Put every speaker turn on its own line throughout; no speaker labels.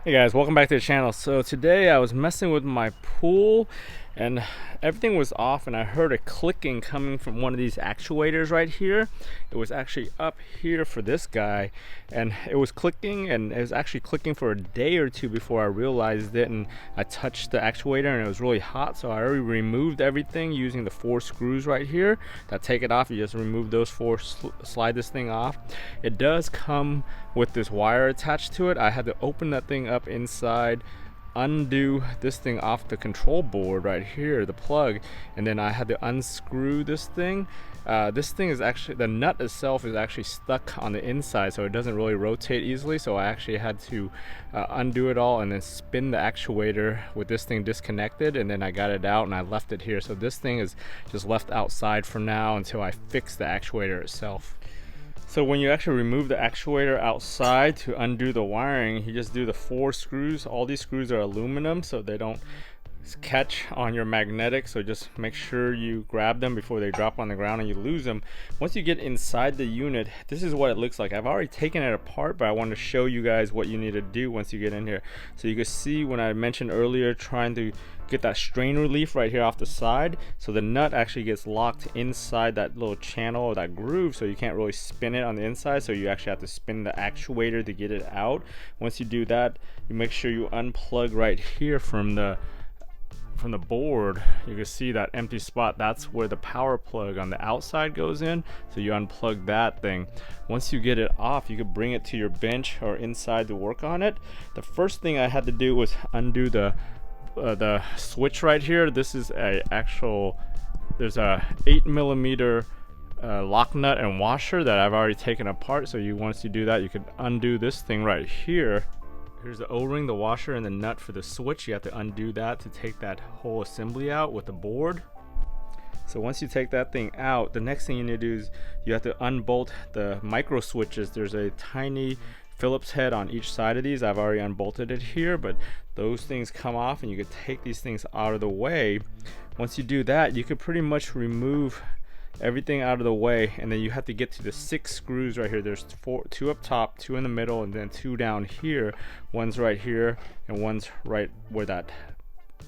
Hey guys, welcome back to the channel. So today I was messing with my pool and everything was off, and I heard a clicking coming from one of these actuators right here. It was actually up here for this guy, and it was clicking, and it was actually clicking for a day or two before I realized it. And I touched the actuator and it was really hot, so I already removed everything using the 4 screws right here that take it off. You just remove those 4, slide this thing off. It does come with this wire attached to it. I had to open that thing up inside, undo this thing off the control board right here, the plug, and then I had to unscrew this thing. This thing is actually, the nut itself is actually stuck on the inside, so it doesn't really rotate easily, so I actually had to undo it all and then spin the actuator with this thing disconnected, and then I got it out and I left it here. So this thing is just left outside for now until I fix the actuator itself. So when you actually remove the actuator outside to undo the wiring, you just do the 4 screws. All these screws are aluminum, so they don't catch on your magnetic, so just make sure you grab them before they drop on the ground and you lose them. Once you get inside the unit, this is what it looks like. I've already taken it apart, but I want to show you guys what you need to do once you get in here. So you can see when I mentioned earlier trying to get that strain relief right here off the side, so the nut actually gets locked inside that little channel or that groove, so you can't really spin it on the inside, so you actually have to spin the actuator to get it out. Once you do that, you make sure you unplug right here from the board. You can see that empty spot, that's where the power plug on the outside goes in, so you unplug that thing. Once you get it off, you can bring it to your bench or inside to work on it. The first thing I had to do was undo the switch right here. This is there's a 8mm lock nut and washer that I've already taken apart, so once you do that, you can undo this thing right here. Here's the O-ring, the washer, and the nut for the switch. You have to undo that to take that whole assembly out with the board. So once you take that thing out, the next thing you need to do is you have to unbolt the micro switches. There's a tiny Phillips head on each side of these. I've already unbolted it here, but those things come off and you can take these things out of the way. Once you do that, you could pretty much remove everything out of the way, and then you have to get to the 6 screws right here. There's 2 up top, 2 in the middle, and then 2 down here. One's right here and one's right where that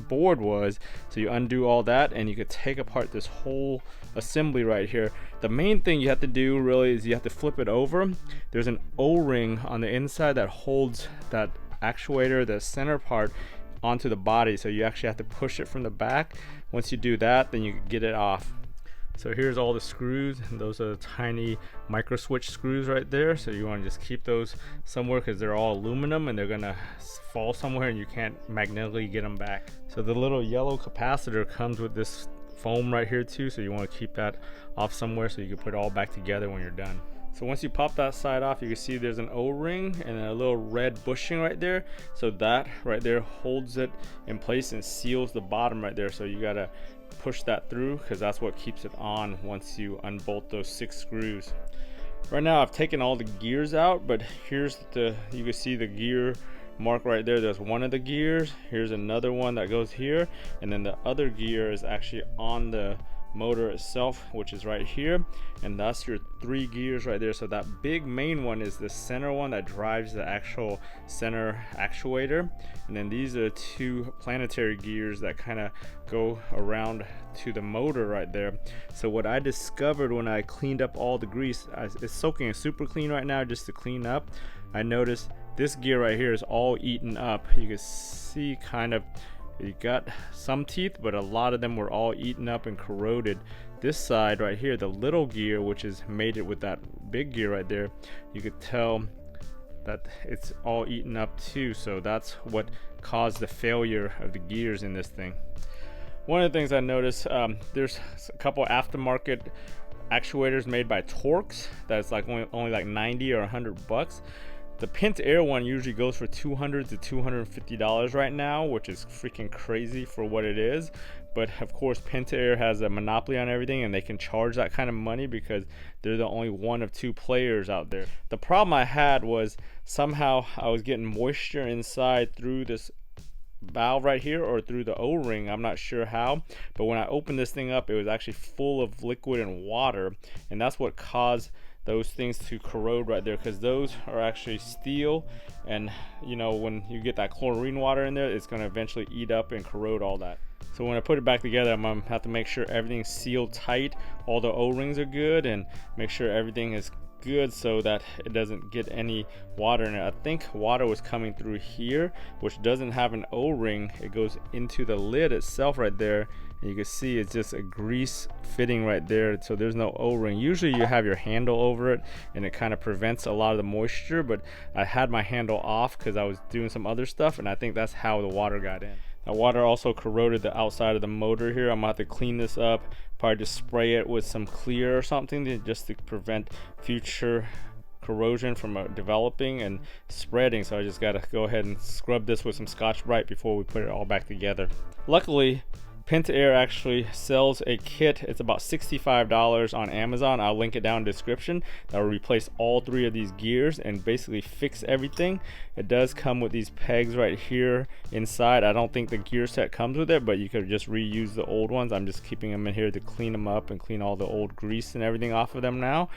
board was. So you undo all that and you could take apart this whole assembly right here. The main thing you have to do really is you have to flip it over. There's an O-ring on the inside that holds that actuator, the center part, onto the body, so you actually have to push it from the back. Once you do that, then you can get it off. So here's all the screws, and those are the tiny micro switch screws right there. So you want to just keep those somewhere because they're all aluminum and they're gonna fall somewhere and you can't magnetically get them back. So the little yellow capacitor comes with this foam right here too, so you want to keep that off somewhere so you can put it all back together when you're done. So once you pop that side off, you can see there's an O-ring and a little red bushing right there. So that right there holds it in place and seals the bottom right there. So you gotta push that through because that's what keeps it on once you unbolt those 6 screws. Right now I've taken all the gears out, but you can see the gear mark right there. There's one of the gears. Here's another one that goes here, and then the other gear is actually on the motor itself, which is right here, and that's your 3 gears right there. So that big main one is the center one that drives the actual center actuator, and then these are 2 planetary gears that kind of go around to the motor right there. So what I discovered when I cleaned up all the grease, it's soaking super clean right now just to clean up. I noticed this gear right here is all eaten up. You can see kind of you got some teeth, but a lot of them were all eaten up and corroded. This side right here, the little gear, which is mated with that big gear right there, you could tell that it's all eaten up too. So that's what caused the failure of the gears in this thing. One of the things I noticed, there's a couple aftermarket actuators made by Torx that's like only like 90 or 100 bucks. The Pentair one usually goes for $200 to $250 right now, which is freaking crazy for what it is. But of course, Pentair has a monopoly on everything and they can charge that kind of money because they're the only one of 2 players out there. The problem I had was somehow I was getting moisture inside through this valve right here or through the O-ring. I'm not sure how, but when I opened this thing up, it was actually full of liquid and water, and that's what caused those things to corrode right there, because those are actually steel, and you know, when you get that chlorine water in there, it's going to eventually eat up and corrode all that. So when I put it back together, I'm gonna have to make sure everything's sealed tight, all the O-rings are good, and make sure everything is good so that it doesn't get any water in it. I think water was coming through here, which doesn't have an O-ring. It goes into the lid itself right there, and you can see it's just a grease fitting right there, so there's no O-ring. Usually you have your handle over it and it kind of prevents a lot of the moisture, but I had my handle off because I was doing some other stuff, and I think that's how the water got in. That water also corroded the outside of the motor here. I'm gonna have to clean this up, probably just spray it with some clear or something just to prevent future corrosion from developing and spreading. So I just gotta go ahead and scrub this with some Scotch-Brite before we put it all back together. Luckily, Pentair actually sells a kit. It's about $65 on Amazon. I'll link it down in the description. That will replace all 3 of these gears and basically fix everything. It does come with these pegs right here inside. I don't think the gear set comes with it, but you could just reuse the old ones. I'm just keeping them in here to clean them up and clean all the old grease and everything off of them now.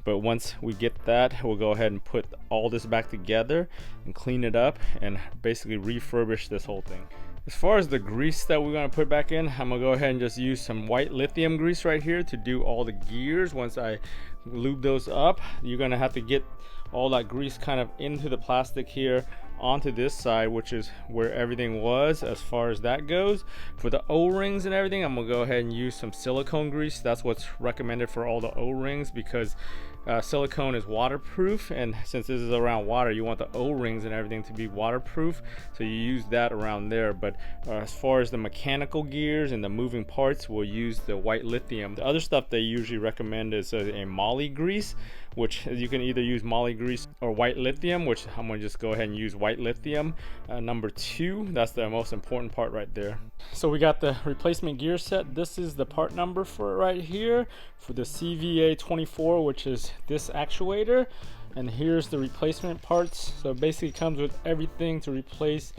But once we get that, we'll go ahead and put all this back together and clean it up and basically refurbish this whole thing. As far as the grease that we're going to put back in, I'm going to go ahead and just use some white lithium grease right here to do all the gears. Once I lube those up, you're going to have to get all that grease kind of into the plastic here onto this side, which is where everything was as far as that goes. For the O-rings and everything, I'm going to go ahead and use some silicone grease. That's what's recommended for all the O-rings, because silicone is waterproof, and since this is around water, you want the O-rings and everything to be waterproof, so you use that around there. But as far as the mechanical gears and the moving parts, we'll use the white lithium. The other stuff they usually recommend is a moly grease, which you can either use moly grease or white lithium, which I'm going to just go ahead and use white lithium number 2. That's the most important part right there. So we got the replacement gear set. This is the part number for it right here, for the CVA-24, which is this actuator. And here's the replacement parts. So it basically comes with everything to replace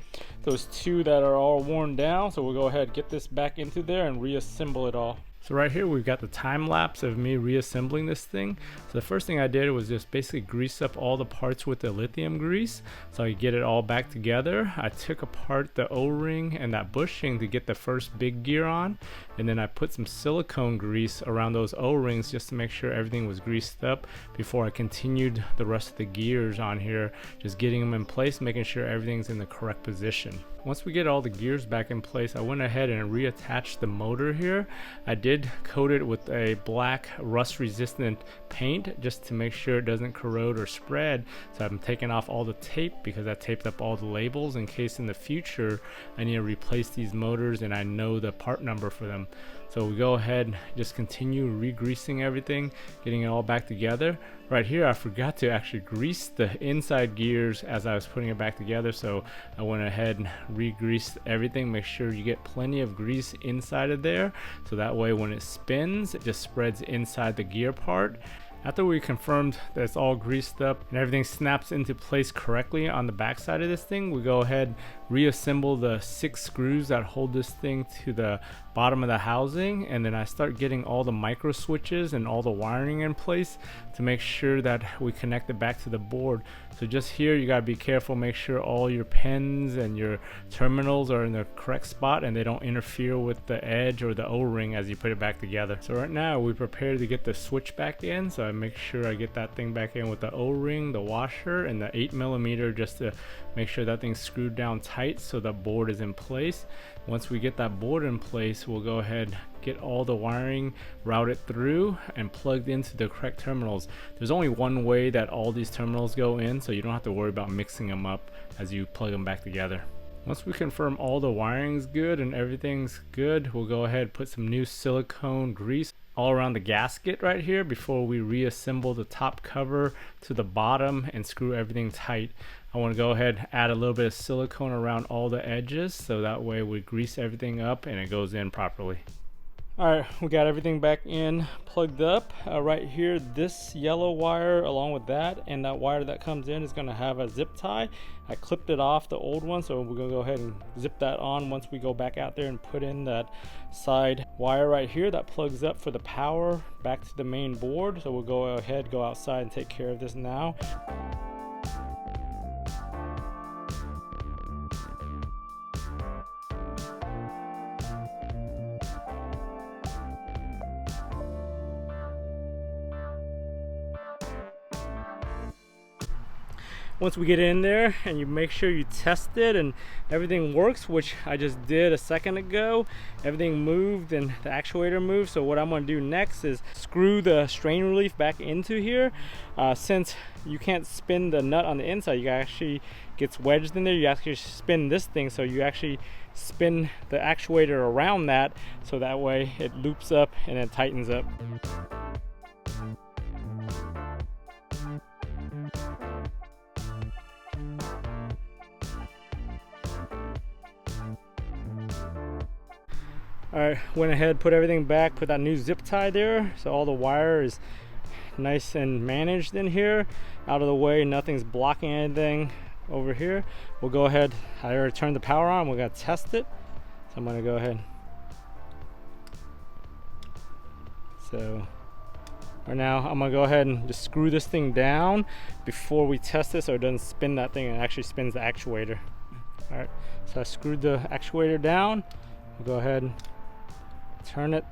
those 2 that are all worn down. So we'll go ahead and get this back into there and reassemble it all. So right here we've got the time lapse of me reassembling this thing. So the first thing I did was just basically grease up all the parts with the lithium grease so I could get it all back together. I took apart the O-ring and that bushing to get the first big gear on, and then I put some silicone grease around those O-rings just to make sure everything was greased up before I continued the rest of the gears on here, just getting them in place, making sure everything's in the correct position. Once we get all the gears back in place, I went ahead and reattached the motor here. I did coat it with a black rust resistant paint just to make sure it doesn't corrode or spread. So I'm taking off all the tape because I taped up all the labels in case in the future I need to replace these motors and I know the part number for them. So we go ahead and just continue re-greasing everything, getting it all back together. Right here I forgot to actually grease the inside gears as I was putting it back together, so I went ahead and re-greased everything. Make sure you get plenty of grease inside of there, so that way when it spins it just spreads inside the gear part. After we confirmed that it's all greased up and everything snaps into place correctly on the back side of this thing, we go ahead, reassemble the 6 screws that hold this thing to the bottom of the housing, and then I start getting all the micro switches and all the wiring in place to make sure that we connect it back to the board. So just here you gotta be careful, make sure all your pins and your terminals are in the correct spot and they don't interfere with the edge or the O-ring as you put it back together. So right now we prepare to get the switch back in, so I make sure I get that thing back in with the O-ring, the washer, and the 8mm just to make sure that thing's screwed down tight so the board is in place. Once we get that board in place, we'll go ahead, get all the wiring routed through and plugged into the correct terminals. There's only one way that all these terminals go in, so you don't have to worry about mixing them up as you plug them back together. Once we confirm all the wiring's good and everything's good, we'll go ahead and put some new silicone grease all around the gasket right here before we reassemble the top cover to the bottom and screw everything tight. I want to go ahead and add a little bit of silicone around all the edges so that way we grease everything up and it goes in properly. All right, we got everything back in, plugged up. Right here, this yellow wire along with that and that wire that comes in is gonna have a zip tie. I clipped it off the old one, so we're gonna go ahead and zip that on once we go back out there and put in that side wire right here that plugs up for the power back to the main board. So we'll go ahead, go outside and take care of this now. Once we get in there and you make sure you test it and everything works, which I just did a second ago, everything moved and the actuator moved. So what I'm going to do next is screw the strain relief back into here. Since you can't spin the nut on the inside, you actually gets wedged in there. You actually spin this thing, so you actually spin the actuator around that, so that way it loops up and it tightens up. All right, went ahead, put everything back, put that new zip tie there, so all the wire is nice and managed in here, out of the way, nothing's blocking anything over here. We'll go ahead, I already turned the power on, we're gonna test it. So I'm gonna go ahead. So right now I'm gonna go ahead and just screw this thing down before we test it so it doesn't spin that thing and it actually spins the actuator. All right, so I screwed the actuator down. We'll go ahead and turn it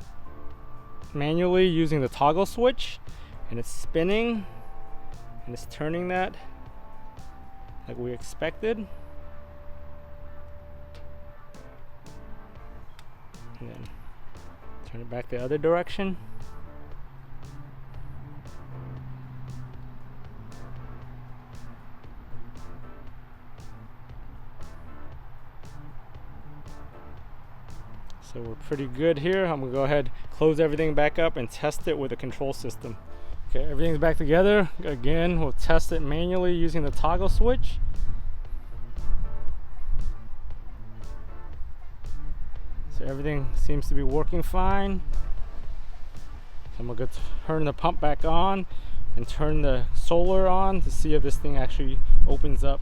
manually using the toggle switch, and it's spinning and it's turning that like we expected. And then turn it back the other direction. So we're pretty good here. I'm gonna go ahead, close everything back up and test it with a control system. Okay, everything's back together. Again, we'll test it manually using the toggle switch. So everything seems to be working fine. So I'm gonna go turn the pump back on and turn the solar on to see if this thing actually opens up.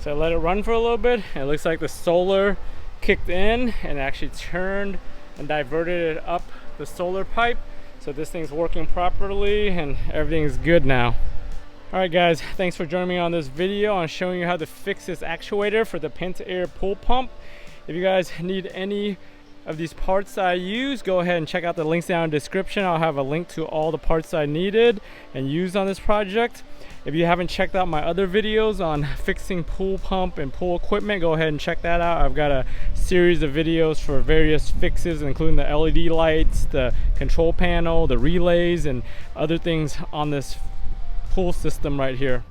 So I let it run for a little bit, and it looks like the solar kicked in and actually turned and diverted it up the solar pipe. So this thing's working properly and everything's good now. All right guys, thanks for joining me on this video on showing you how to fix this actuator for the Pentair pool pump. If you guys need any of these parts I use, go ahead and check out the links down in the description. I'll have a link to all the parts I needed and used on this project. If you haven't checked out my other videos on fixing pool pump and pool equipment, go ahead and check that out. I've got a series of videos for various fixes, including the LED lights, the control panel, the relays, and other things on this pool system right here.